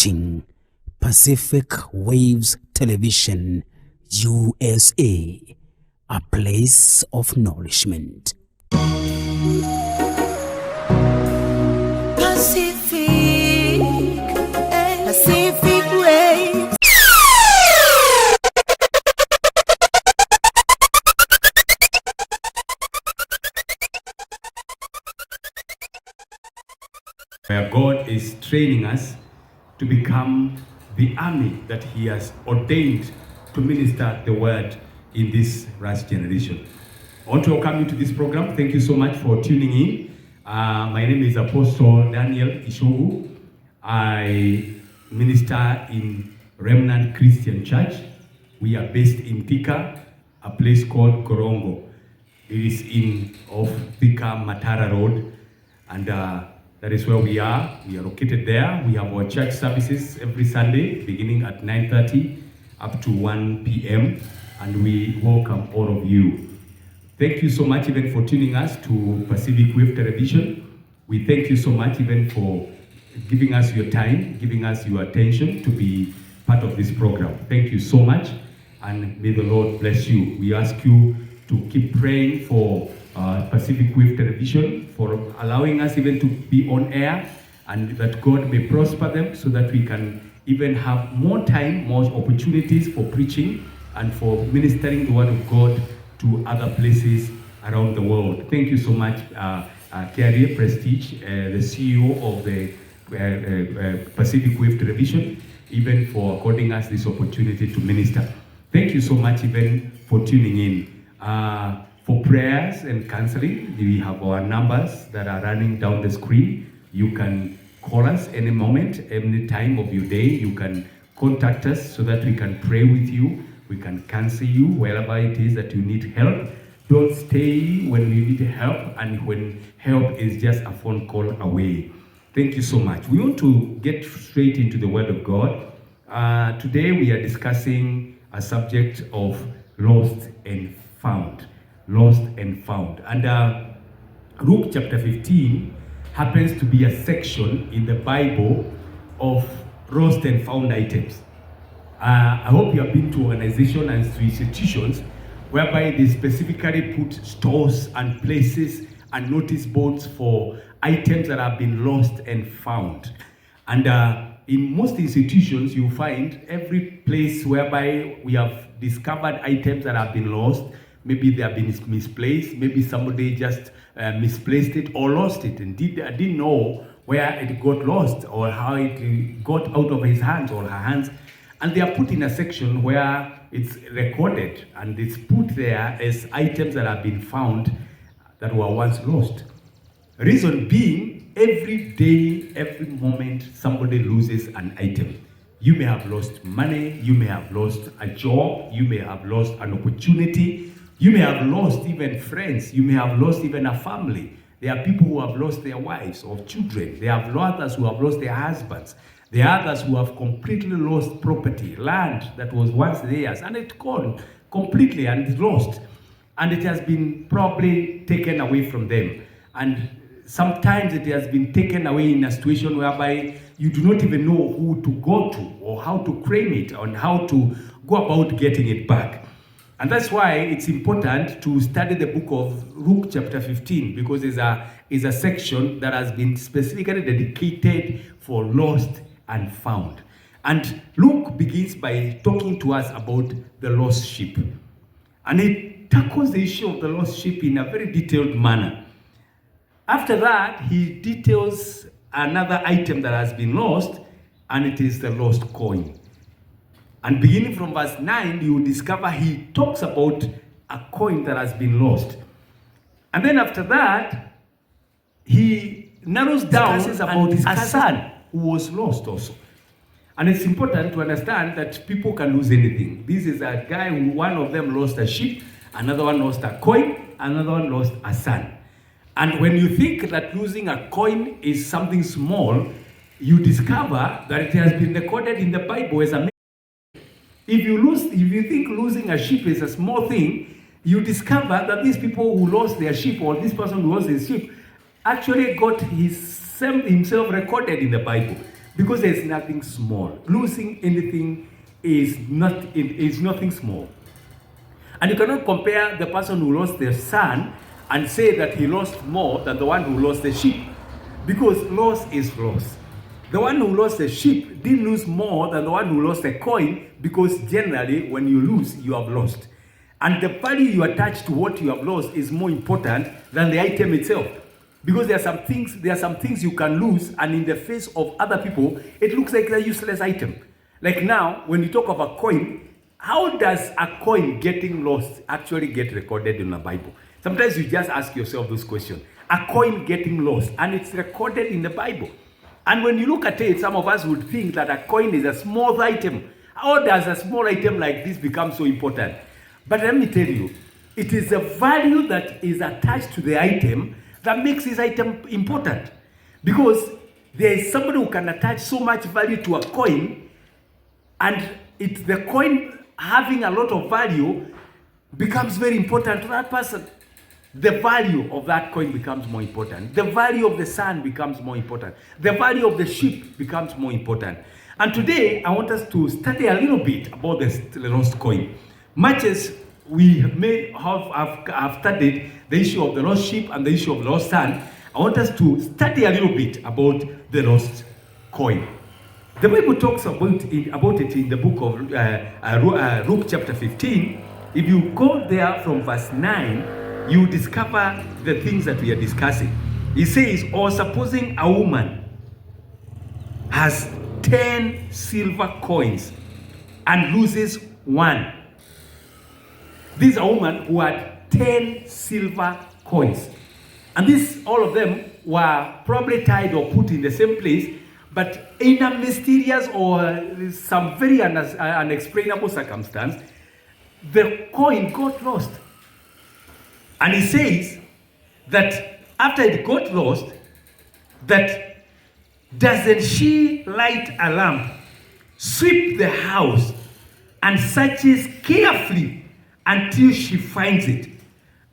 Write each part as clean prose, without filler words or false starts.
watching Pacific Waves Television USA, a place of nourishment. Pacific Waves. Where God is training us to become the army that He has ordained to minister the word in this last generation. I want to welcome you to this program. Thank you so much for tuning in. My name is Apostle Daniel Ichugu. I minister in Remnant Christian Church. We are based in Thika, a place called Gorongo. It is in off Thika Matara Road, and that is where we are. We are located there. We have our church services every Sunday, beginning at 9:30 up to 1 p.m. And we welcome all of you. Thank you so much even for tuning us to Pacific Wave Television. We thank you so much even for giving us your time, giving us your attention to be part of this program. Thank you so much, and may the Lord bless you. We ask you to keep praying for Pacific Wave Television, for allowing us even to be on air, and that God may prosper them so that we can even have more time, more opportunities for preaching and for ministering the word of God to other places around the world. Thank you so much, Carrie Prestige, the CEO of the Pacific Wave Television, even for according us this opportunity to minister. Thank you so much even for tuning in. For prayers and counseling, we have our numbers that are running down the screen. You can call us any moment, any time of your day. You can contact us so that we can pray with you. We can counsel you wherever it is that you need help. Don't stay when you need help and when help is just a phone call away. Thank you so much. We want to get straight into the Word of God. Today we are discussing a subject of lost and found. Lost and found. And Luke chapter 15 happens to be a section in the Bible of lost and found items. I hope you have been to organizations and to institutions whereby they specifically put stores and places and notice boards for items that have been lost and found. And in most institutions, you find every place whereby we have discovered items that have been lost. Maybe they have been misplaced, maybe somebody just misplaced it or lost it and didn't know where it got lost or how it got out of his hands or her hands. And they are put in a section where it's recorded and it's put there as items that have been found that were once lost. Reason being, every day, every moment, somebody loses an item. You may have lost money, you may have lost a job, you may have lost an opportunity, you may have lost even friends, you may have lost even a family. There are people who have lost their wives or children. There are others who have lost their husbands. There are others who have completely lost property, land that was once theirs, and it's gone completely and it's lost. And it has been probably taken away from them. And sometimes it has been taken away in a situation whereby you do not even know who to go to or how to claim it and how to go about getting it back. And that's why it's important to study the book of Luke chapter 15, because it's a section that has been specifically dedicated for lost and found. And Luke begins by talking to us about the lost sheep. And it tackles the issue of the lost sheep in a very detailed manner. After that, he details another item that has been lost, and it is the lost coin. And beginning from verse 9, you will discover he talks about a coin that has been lost. And then after that, he narrows down about a son who was lost also. And it's important to understand that people can lose anything. This is a guy who, one of them lost a sheep, another one lost a coin, another one lost a son. And when you think that losing a coin is something small, you discover that it has been recorded in the Bible as a If you think losing a sheep is a small thing, you discover that these people who lost their sheep, or this person who lost his sheep, actually got himself recorded in the Bible. because there's nothing small. Losing anything is nothing small. And you cannot compare the person who lost their son and say that he lost more than the one who lost the sheep, because loss is loss. The one who lost the sheep didn't lose more than the one who lost a coin, because generally when you lose, you have lost. And the value you attach to what you have lost is more important than the item itself. Because there are some things you can lose, and in the face of other people, it looks like a useless item. Like now, when you talk of a coin, how does a coin getting lost actually get recorded in the Bible? Sometimes you just ask yourself this question. A coin getting lost, and it's recorded in the Bible. And when you look at it, some of us would think that a coin is a small item. How does a small item like this become so important? But let me tell you, it is the value that is attached to the item that makes this item important. Because there is somebody who can attach so much value to a coin, and it's the coin having a lot of value becomes very important to that person. The value of that coin becomes more important. The value of the sun becomes more important. The value of the sheep becomes more important. And today, I want us to study a little bit about the lost coin. Much as we may have studied the issue of the lost sheep and the issue of the lost son, I want us to study a little bit about the lost coin. The Bible talks about it in the book of Luke chapter 15. If you go there from verse 9, you discover the things that we are discussing. He says, or supposing a woman has 10 silver coins and loses one. This is a woman who had 10 silver coins. And all of them were probably tied or put in the same place, but in a mysterious or some very unexplainable circumstance, the coin got lost. And he says that after it got lost, that doesn't she light a lamp, sweep the house, and searches carefully until she finds it.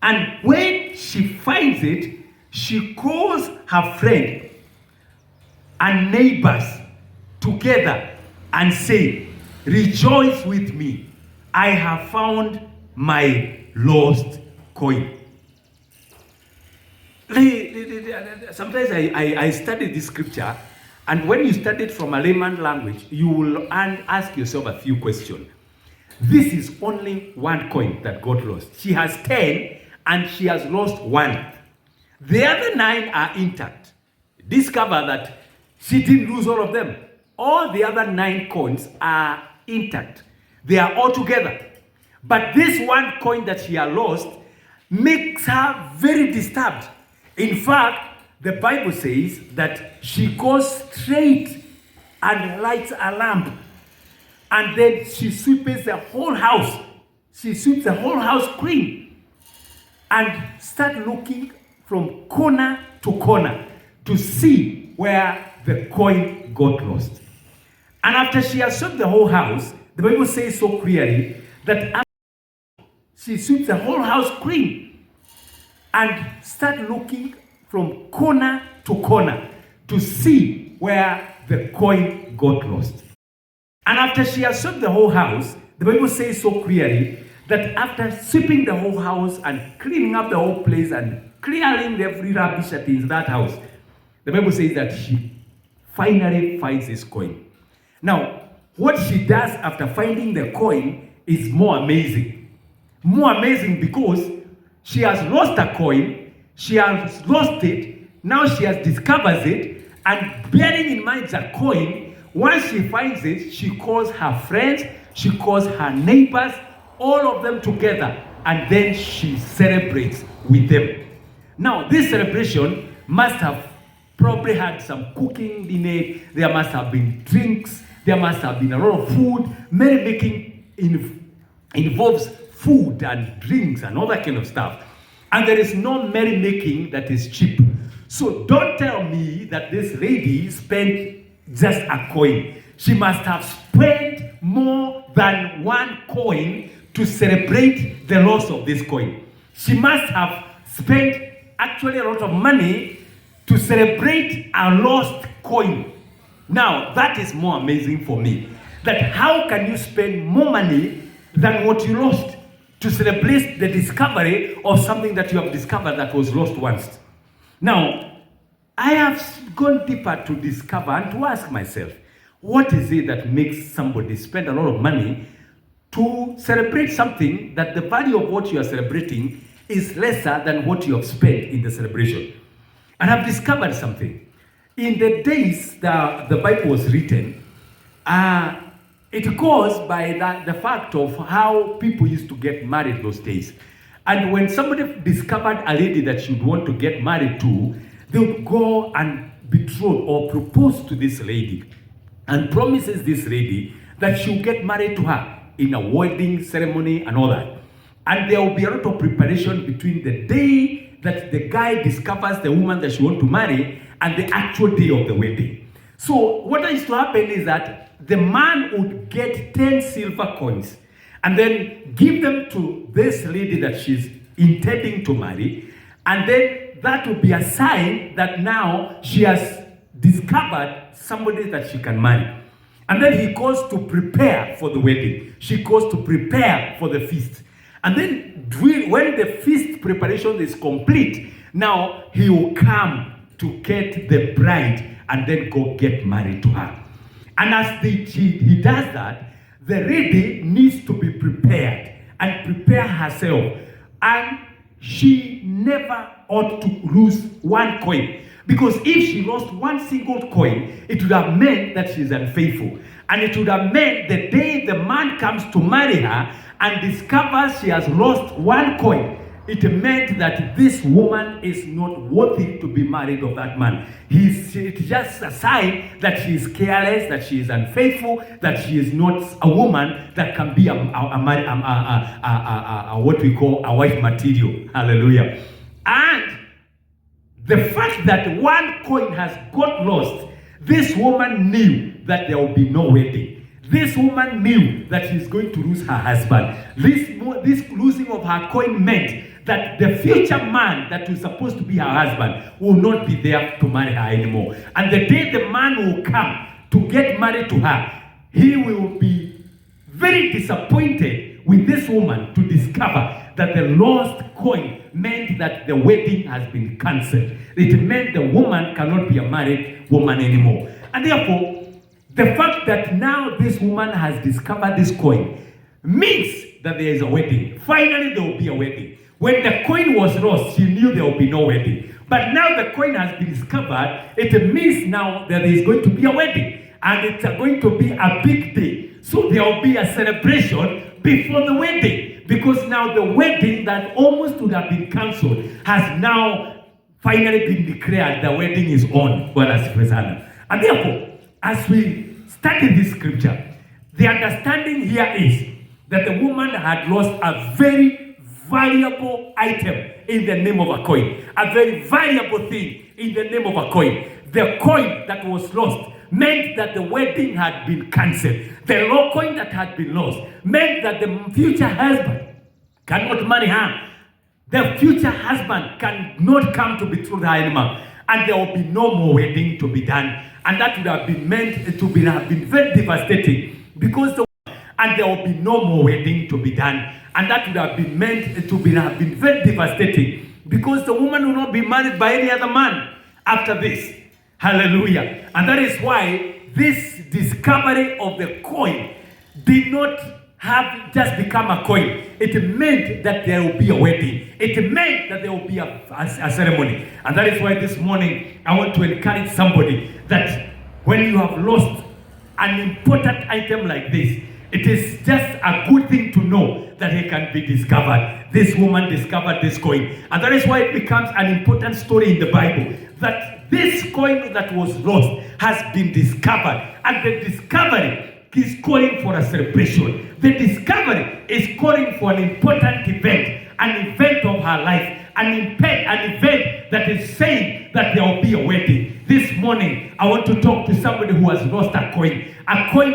And when she finds it, she calls her friend and neighbors together and say, rejoice with me, I have found my lost coin. Sometimes I study this scripture, and when you study it from a layman language, you will ask yourself a few questions. This is only one coin that got lost. She has 10 and she has lost one. The other 9 are intact. Discover that she didn't lose all of them. All the other 9 coins are intact. They are all together. But this one coin that she has lost makes her very disturbed. In fact, the Bible says that she goes straight and lights a lamp. And then she sweeps the whole house. She sweeps the whole house clean. And start looking from corner to corner to see where the coin got lost. And after she has swept the whole house, the Bible says so clearly that after she sweeps the whole house clean and start looking from corner to corner to see where the coin got lost. And after she has swept the whole house, the Bible says so clearly that after sweeping the whole house and cleaning up the whole place and clearing every rubbish that is in that house, the Bible says that she finally finds this coin. Now, what she does after finding the coin is more amazing. More amazing because she has lost a coin, she has lost it, now she has discovered it, and bearing in mind the coin, once she finds it, she calls her friends, she calls her neighbors, all of them together, and then she celebrates with them. Now, this celebration must have probably had some cooking in it, there must have been drinks, there must have been a lot of food. Merrymaking involves food and drinks and all that kind of stuff. And there is no merrymaking that is cheap. So don't tell me that this lady spent just a coin. She must have spent more than one coin to celebrate the loss of this coin. She must have spent actually a lot of money to celebrate a lost coin. Now, that is more amazing for me. That how can you spend more money than what you lost to celebrate the discovery of something that you have discovered that was lost once? Now, I have gone deeper to discover and to ask myself, what is it that makes somebody spend a lot of money to celebrate something that the value of what you are celebrating is lesser than what you have spent in the celebration? And I've discovered something. In the days that the Bible was written, it goes by the fact of how people used to get married those days. And when somebody discovered a lady that she would want to get married to, they would go and betroth or propose to this lady and promises this lady that she will get married to her in a wedding ceremony and all that. And there will be a lot of preparation between the day that the guy discovers the woman that she wants to marry and the actual day of the wedding. So what used to happen is that the man would get 10 silver coins and then give them to this lady that she's intending to marry, and then that would be a sign that now she has discovered somebody that she can marry. And then he goes to prepare for the wedding. She goes to prepare for the feast. And then when the feast preparation is complete, now he will come to get the bride and then go get married to her. And as he does that, the lady needs to be prepared and prepare herself. And she never ought to lose one coin. Because if she lost one single coin, it would have meant that she's unfaithful. And it would have meant the day the man comes to marry her and discovers she has lost one coin, it meant that this woman is not worthy to be married of that man. It's just a sign that she is careless, that she is unfaithful, that she is not a woman that can be what we call a wife material. Hallelujah. And the fact that one coin has got lost, this woman knew that there will be no wedding. This woman knew that she's going to lose her husband. This losing of her coin meant that the future man that was supposed to be her husband will not be there to marry her anymore. And the day the man will come to get married to her, he will be very disappointed with this woman to discover that the lost coin meant that the wedding has been cancelled. It meant the woman cannot be a married woman anymore. And therefore, the fact that now this woman has discovered this coin means that there is a wedding. Finally, there will be a wedding. When the coin was lost, she knew there will be no wedding. But now the coin has been discovered, it means now that there is going to be a wedding. And it's going to be a big day. So there will be a celebration before the wedding. Because now the wedding that almost would have been cancelled has now finally been declared. The wedding is on. And therefore, as we study this scripture, the understanding here is that the woman had lost a very valuable item in the name of a coin. A very valuable thing in the name of a coin. The coin that was lost meant that the wedding had been cancelled. The low coin that had been lost meant that the future husband cannot marry her. The future husband cannot come to betroth her anymore. And there will be no more wedding to be done. And that would have been meant to have been very devastating. And there will be no more wedding to be done. And that would have been meant to have been very devastating. Because the woman will not be married by any other man after this. Hallelujah. And that is why this discovery of the coin did not have just become a coin. It meant that there will be a wedding. It meant that there will be a ceremony. And that is why this morning I want to encourage somebody that when you have lost an important item like this, it is just a good thing to know that it can be discovered. This woman discovered this coin. And that is why it becomes an important story in the Bible, that this coin that was lost has been discovered. And the discovery is calling for a celebration. The discovery is calling for an important event, an event of her life, an event that is saying that there will be a wedding. This morning, I want to talk to somebody who has lost a coin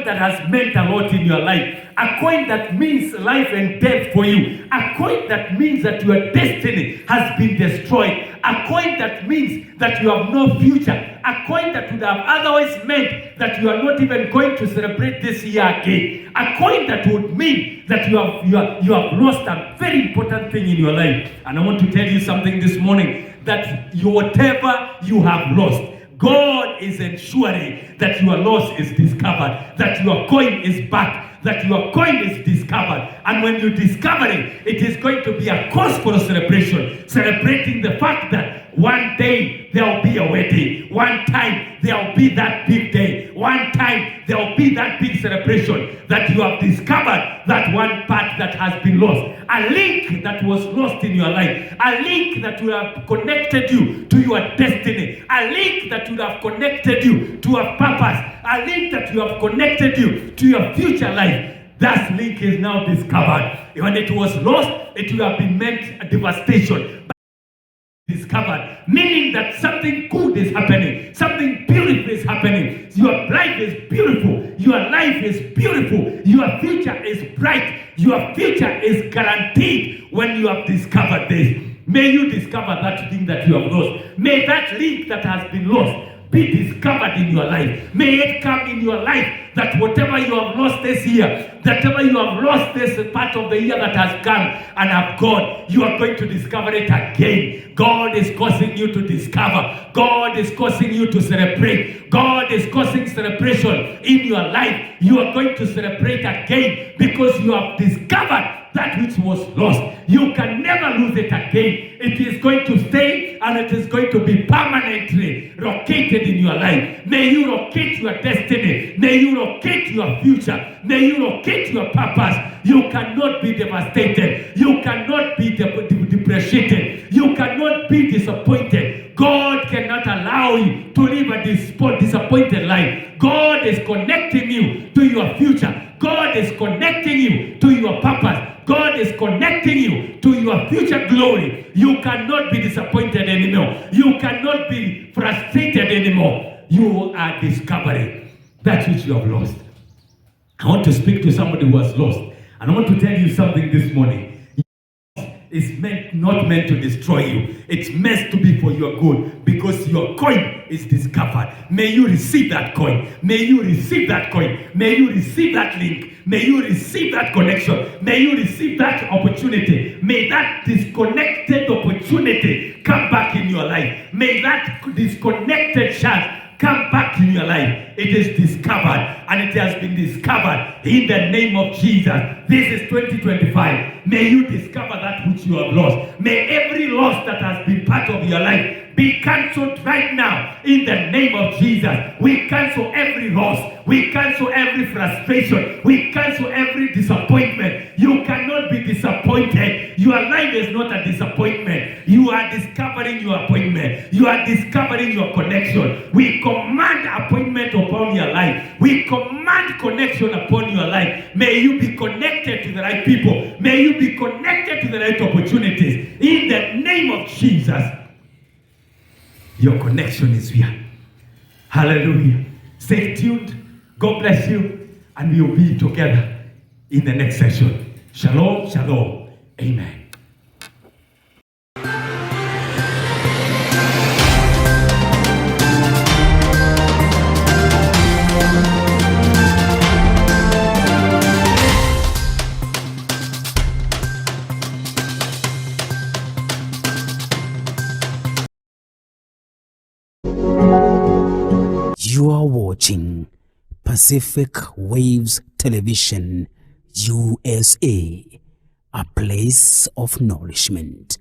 that has meant a lot in your life, a coin that means life and death for you, a coin that means that your destiny has been destroyed, a coin that means that you have no future, a coin that would have otherwise meant that you are not even going to celebrate this year again, a coin that would mean that you have lost a very important thing in your life. And I want to tell you something this morning, that whatever you have lost, God is ensuring that your loss is discovered, that your coin is back, that your coin is discovered. And when you discover it, it is going to be a cause for a celebration, celebrating the fact that one day there will be a wedding, one time there will be that big day, one time there will be that big celebration, that you have discovered that one part that has been lost, a link that was lost in your life, a link that would have connected you to your destiny, a link that would have connected you to a purpose, a link that you have connected you to your future life. That link is now discovered. When it was lost, it would have been meant a devastation. Discovered, meaning that something good is happening, something beautiful is happening. Your life is beautiful, your life is beautiful, your future is bright, your future is guaranteed when you have discovered this. May you discover that thing that you have lost. May that link that has been lost be discovered in your life. May it come in your life that whatever you have lost this year, whatever you have lost this part of the year that has come and have gone, you are going to discover it again. God is causing you to discover. God is causing you to celebrate. God is causing celebration in your life. You are going to celebrate again because you have discovered that which was lost. You can never lose it again. It is going to stay and it is going to be permanently located in your life. May you locate your destiny. May you locate your future. May you locate your purpose. You cannot be devastated. You cannot be depreciated. You cannot be disappointed. God cannot allow you to live a disappointed life. God is connecting you to your future. God is connecting you to your purpose. God is connecting you to your future glory. You cannot be disappointed anymore. You cannot be frustrated anymore. You are discovering that which you have lost. I want to speak to somebody who has lost. And I want to tell you something this morning. It's not meant to destroy you. It's meant to be for your good, because your coin is discovered. May you receive that coin. May you receive that coin. May you receive that link. May you receive that connection. May you receive that opportunity. May that disconnected opportunity come back in your life. May that disconnected chance come back in your life. It is discovered, and it has been discovered in the name of Jesus. This is 2025. May you discover that which you have lost. May every loss that has been part of your life be cancelled right now in the name of Jesus. We cancel every loss. We cancel every frustration. We cancel every disappointment. You cannot be disappointed. Your life is not a disappointment. You are discovering your appointment. You are discovering your connection. We command appointment upon your life. We command connection upon your life. May you be connected to the right people. May you be connected to the right opportunities. In the name of Jesus. Your connection is here. Hallelujah. Stay tuned. God bless you. And we will be together in the next session. Shalom, shalom. Amen. You are watching Pacific Waves Television, USA, a place of nourishment.